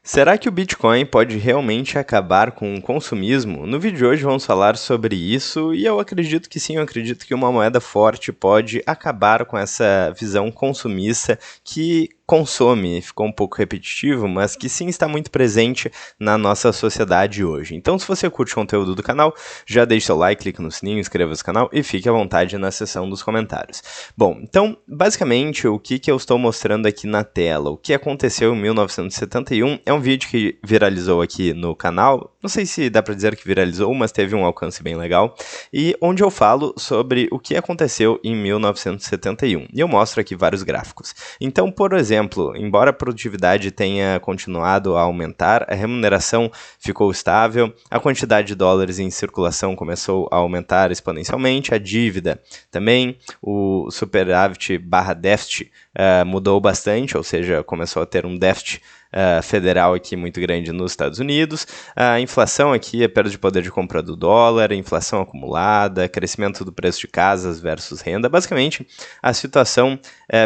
Será que o Bitcoin pode realmente acabar com o consumismo? No vídeo de hoje vamos falar sobre isso e eu acredito que sim, eu acredito que uma moeda forte pode acabar com essa visão consumista que consome, ficou um pouco repetitivo, mas que sim está muito presente na nossa sociedade hoje. Então, se você curte o conteúdo do canal, já deixe seu like, clique no sininho, inscreva-se no canal e fique à vontade na seção dos comentários. Bom, então, basicamente, o que eu estou mostrando aqui na tela, o que aconteceu em 1971, é um vídeo que viralizou aqui no canal, não sei se dá para dizer que viralizou, mas teve um alcance bem legal, e onde eu falo sobre o que aconteceu em 1971, e eu mostro aqui vários gráficos. Então, por exemplo, embora a produtividade tenha continuado a aumentar, a remuneração ficou estável, a quantidade de dólares em circulação começou a aumentar exponencialmente, a dívida também, o superávit barra déficit mudou bastante, ou seja, começou a ter um déficit federal aqui muito grande nos Estados Unidos, a inflação aqui, a perda de poder de compra do dólar, a inflação acumulada, crescimento do preço de casas versus renda, basicamente a situação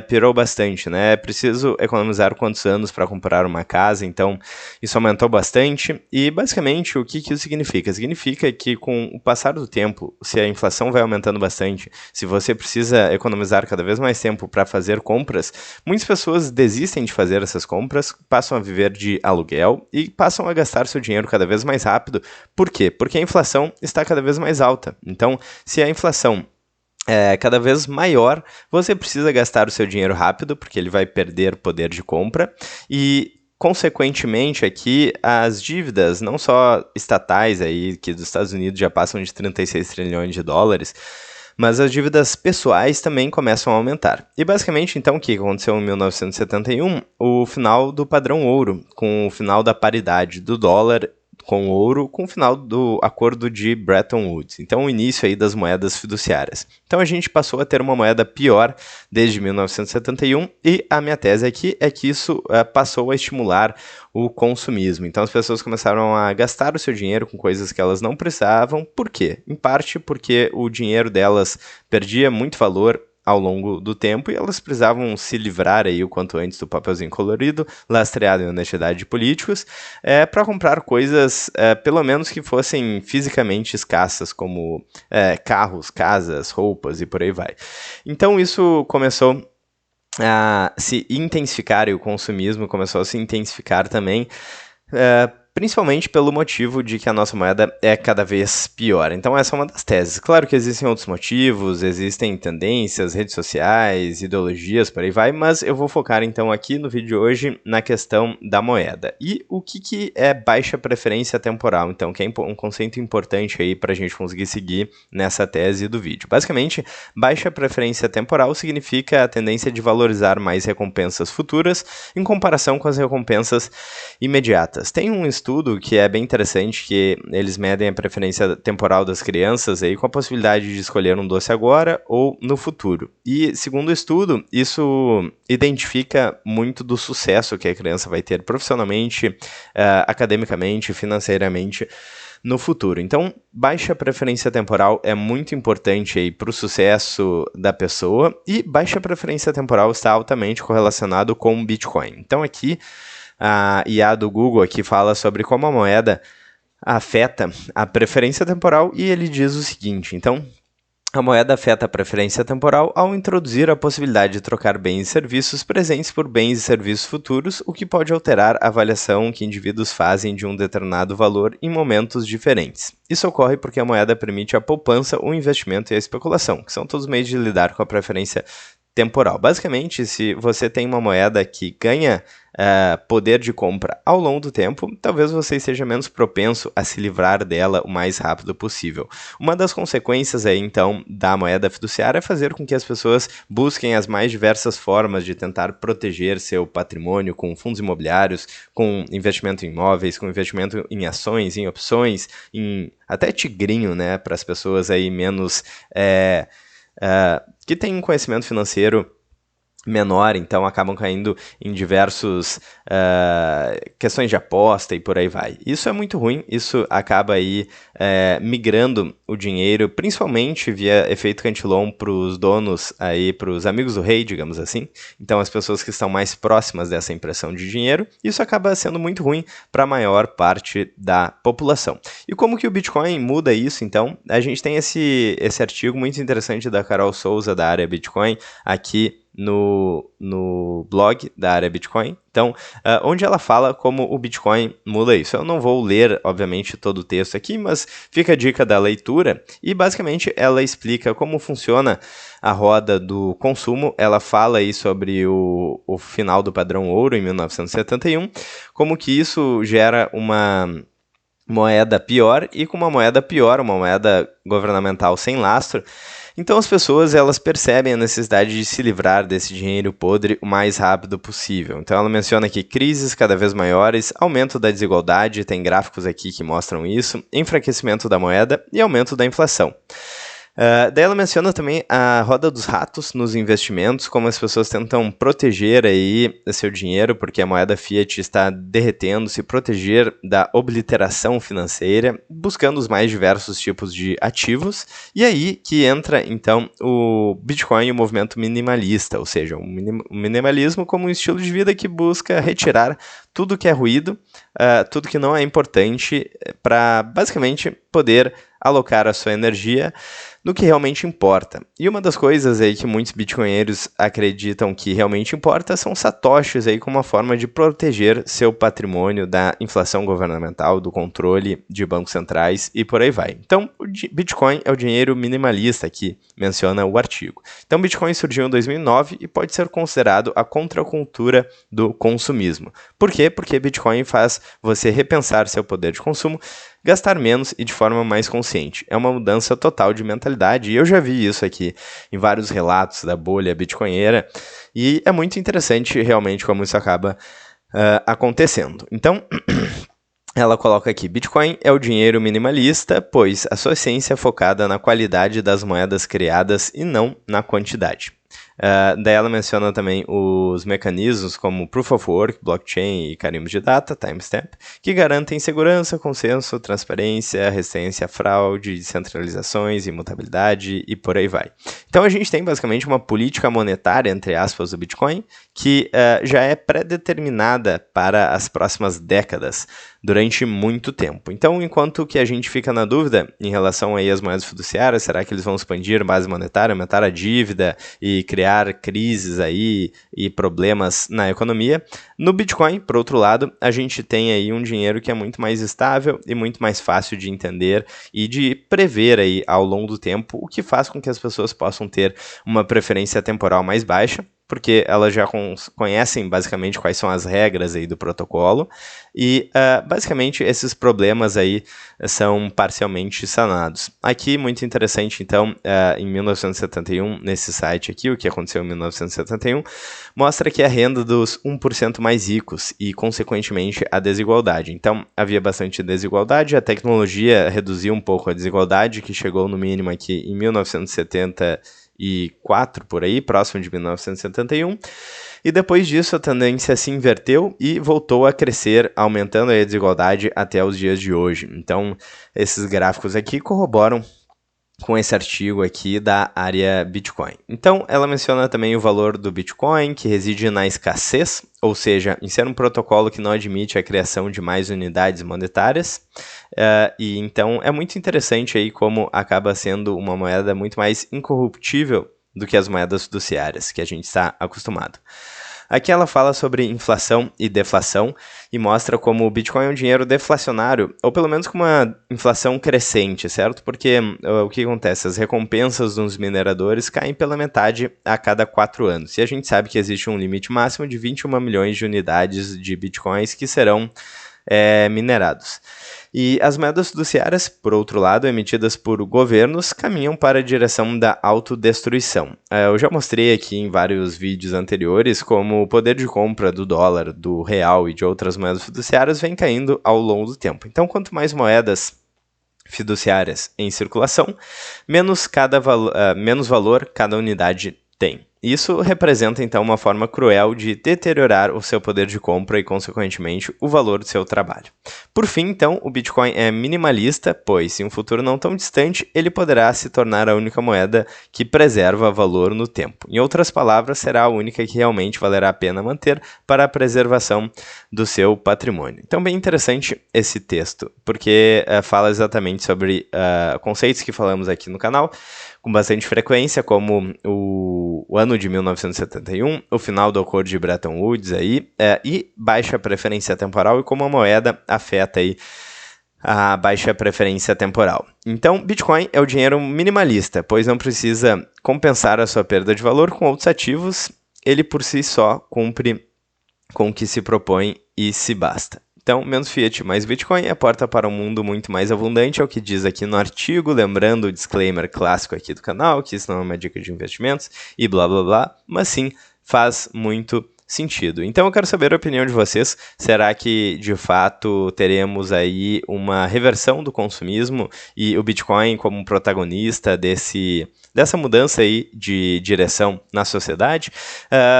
piorou bastante, né? É preciso economizar quantos anos para comprar uma casa, então isso aumentou bastante e basicamente o que isso significa? Significa que com o passar do tempo, se a inflação vai aumentando bastante, se você precisa economizar cada vez mais tempo para fazer compras, muitas pessoas desistem de fazer essas compras, passam a viver de aluguel e passam a gastar seu dinheiro cada vez mais rápido. Por quê? Porque a inflação está cada vez mais alta. Então, se a inflação é cada vez maior, você precisa gastar o seu dinheiro rápido, porque ele vai perder poder de compra e consequentemente, aqui, as dívidas, não só estatais, aí, que dos Estados Unidos já passam de 36 trilhões de dólares, mas as dívidas pessoais também começam a aumentar. E basicamente, então, o que aconteceu em 1971? O final do padrão ouro, com o final da paridade do dólar com ouro, com o final do acordo de Bretton Woods. Então, o início aí das moedas fiduciárias. Então, a gente passou a ter uma moeda pior desde 1971 e a minha tese aqui é que isso passou a estimular o consumismo. Então, as pessoas começaram a gastar o seu dinheiro com coisas que elas não precisavam. Por quê? Em parte porque o dinheiro delas perdia muito valor ao longo do tempo, e elas precisavam se livrar aí o quanto antes do papelzinho colorido, lastreado em honestidade de políticos, para comprar coisas, pelo menos que fossem fisicamente escassas, como carros, casas, roupas e por aí vai. Então isso começou a se intensificar, e o consumismo começou a se intensificar também, principalmente pelo motivo de que a nossa moeda é cada vez pior. Então essa é uma das teses. Claro que existem outros motivos, existem tendências, redes sociais, ideologias, por aí vai, mas eu vou focar então aqui no vídeo de hoje na questão da moeda. E o que é baixa preferência temporal, então, que é um conceito importante aí para a gente conseguir seguir nessa tese do vídeo. Basicamente, baixa preferência temporal significa a tendência de valorizar mais recompensas futuras em comparação com as recompensas imediatas. Tem um estudo que é bem interessante, que eles medem a preferência temporal das crianças aí com a possibilidade de escolher um doce agora ou no futuro. E, segundo o estudo, isso identifica muito do sucesso que a criança vai ter profissionalmente, academicamente, financeiramente no futuro. Então, baixa preferência temporal é muito importante aí para o sucesso da pessoa, e baixa preferência temporal está altamente correlacionado com o Bitcoin. Então, aqui a IA do Google aqui fala sobre como a moeda afeta a preferência temporal, e ele diz o seguinte: então, a moeda afeta a preferência temporal ao introduzir a possibilidade de trocar bens e serviços presentes por bens e serviços futuros, o que pode alterar a avaliação que indivíduos fazem de um determinado valor em momentos diferentes. Isso ocorre porque a moeda permite a poupança, o investimento e a especulação, que são todos os meios de lidar com a preferência temporal. Basicamente, se você tem uma moeda que ganha poder de compra ao longo do tempo, talvez você esteja menos propenso a se livrar dela o mais rápido possível. Uma das consequências aí, então, da moeda fiduciária é fazer com que as pessoas busquem as mais diversas formas de tentar proteger seu patrimônio com fundos imobiliários, com investimento em imóveis, com investimento em ações, em opções, em até tigrinho, né, para as pessoas aí menos que têm um conhecimento financeiro menor, então acabam caindo em diversos questões de aposta e por aí vai. Isso é muito ruim, isso acaba aí migrando o dinheiro, principalmente via efeito Cantillon para os donos, para os amigos do rei, digamos assim. Então as pessoas que estão mais próximas dessa impressão de dinheiro, isso acaba sendo muito ruim para a maior parte da população. E como que o Bitcoin muda isso, então? A gente tem esse artigo muito interessante da Carol Souza, da área Bitcoin, aqui no blog da área Bitcoin, então, onde ela fala como o Bitcoin muda isso. Eu não vou ler, obviamente, todo o texto aqui, mas fica a dica da leitura, e basicamente ela explica como funciona a roda do consumo. Ela fala aí sobre o final do padrão ouro em 1971, como que isso gera uma moeda pior, e com uma moeda pior, uma moeda governamental sem lastro, então as pessoas elas percebem a necessidade de se livrar desse dinheiro podre o mais rápido possível. Então ela menciona aqui crises cada vez maiores, aumento da desigualdade, tem gráficos aqui que mostram isso, enfraquecimento da moeda e aumento da inflação. Daí ela menciona também a roda dos ratos nos investimentos, como as pessoas tentam proteger aí seu dinheiro, porque a moeda fiat está derretendo, se proteger da obliteração financeira, buscando os mais diversos tipos de ativos, e aí que entra então o Bitcoin e o movimento minimalista, ou seja, o minimalismo como um estilo de vida que busca retirar tudo que é ruído, tudo que não é importante, para basicamente poder alocar a sua energia no que realmente importa. E uma das coisas aí que muitos bitcoinheiros acreditam que realmente importa são satoshis aí como uma forma de proteger seu patrimônio da inflação governamental, do controle de bancos centrais e por aí vai. Então, o Bitcoin é o dinheiro minimalista que menciona o artigo. Então, Bitcoin surgiu em 2009 e pode ser considerado a contracultura do consumismo. Por quê? Porque Bitcoin faz você repensar seu poder de consumo, gastar menos e de forma mais consciente. É uma mudança total de mentalidade, e eu já vi isso aqui em vários relatos da bolha bitcoinheira, e é muito interessante realmente como isso acaba acontecendo. Então, ela coloca aqui, Bitcoin é o dinheiro minimalista, pois a sua essência é focada na qualidade das moedas criadas e não na quantidade. Daí ela menciona também os mecanismos como Proof of Work, Blockchain e carimbo de data, timestamp, que garantem segurança, consenso, transparência, resistência a fraude, descentralizações, imutabilidade e por aí vai. Então a gente tem basicamente uma política monetária, entre aspas, do Bitcoin, que já é pré-determinada para as próximas décadas, durante muito tempo. Então, enquanto que a gente fica na dúvida em relação aí às moedas fiduciárias, será que eles vão expandir base monetária, aumentar a dívida e criar crises aí e problemas na economia? No Bitcoin, por outro lado, a gente tem aí um dinheiro que é muito mais estável e muito mais fácil de entender e de prever aí ao longo do tempo, o que faz com que as pessoas possam ter uma preferência temporal mais baixa, porque elas já conhecem basicamente quais são as regras aí do protocolo, e basicamente esses problemas aí são parcialmente sanados. Aqui, muito interessante, então, em 1971, nesse site aqui, o que aconteceu em 1971, mostra que a renda dos 1% mais ricos e, consequentemente, a desigualdade. Então, havia bastante desigualdade, a tecnologia reduziu um pouco a desigualdade, que chegou no mínimo aqui em 1974, por aí, próximo de 1971, e depois disso a tendência se inverteu e voltou a crescer, aumentando a desigualdade até os dias de hoje. Então, esses gráficos aqui corroboram com esse artigo aqui da área Bitcoin. Então, ela menciona também o valor do Bitcoin, que reside na escassez, ou seja, em ser um protocolo que não admite a criação de mais unidades monetárias. E então, é muito interessante aí como acaba sendo uma moeda muito mais incorruptível do que as moedas fiduciárias, que a gente está acostumado. Aqui ela fala sobre inflação e deflação e mostra como o Bitcoin é um dinheiro deflacionário, ou pelo menos com uma inflação crescente, certo? Porque o que acontece? As recompensas dos mineradores caem pela metade a cada 4 anos. E a gente sabe que existe um limite máximo de 21 milhões de unidades de Bitcoins que serão minerados. E as moedas fiduciárias, por outro lado, emitidas por governos, caminham para a direção da autodestruição. Eu já mostrei aqui em vários vídeos anteriores como o poder de compra do dólar, do real e de outras moedas fiduciárias vem caindo ao longo do tempo. Então, quanto mais moedas fiduciárias em circulação, menos valor cada unidade tem. isso representa então uma forma cruel de deteriorar o seu poder de compra e, consequentemente, o valor do seu trabalho. Por fim, então, o Bitcoin é minimalista, pois, em um futuro não tão distante, ele poderá se tornar a única moeda que preserva valor no tempo. Em outras palavras, será a única que realmente valerá a pena manter para a preservação do seu patrimônio. Então, bem interessante esse texto, porque fala exatamente sobre conceitos que falamos aqui no canal, com bastante frequência, como o ano de 1971, o final do acordo de Bretton Woods aí, e baixa preferência temporal e como a moeda afeta aí a baixa preferência temporal. Então, Bitcoin é o dinheiro minimalista, pois não precisa compensar a sua perda de valor com outros ativos, ele por si só cumpre com o que se propõe e se basta. Então, menos Fiat, mais Bitcoin é a porta para um mundo muito mais abundante, é o que diz aqui no artigo, lembrando o disclaimer clássico aqui do canal, que isso não é uma dica de investimentos e blá blá blá, mas sim faz muito sentido. Então eu quero saber a opinião de vocês. Será que de fato teremos aí uma reversão do consumismo e o Bitcoin como protagonista dessa mudança aí de direção na sociedade?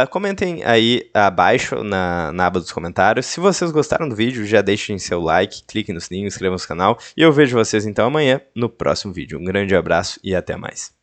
Comentem aí abaixo na aba dos comentários. Se vocês gostaram do vídeo, já deixem seu like, cliquem no sininho, inscrevam-se no canal e eu vejo vocês então amanhã no próximo vídeo. Um grande abraço e até mais.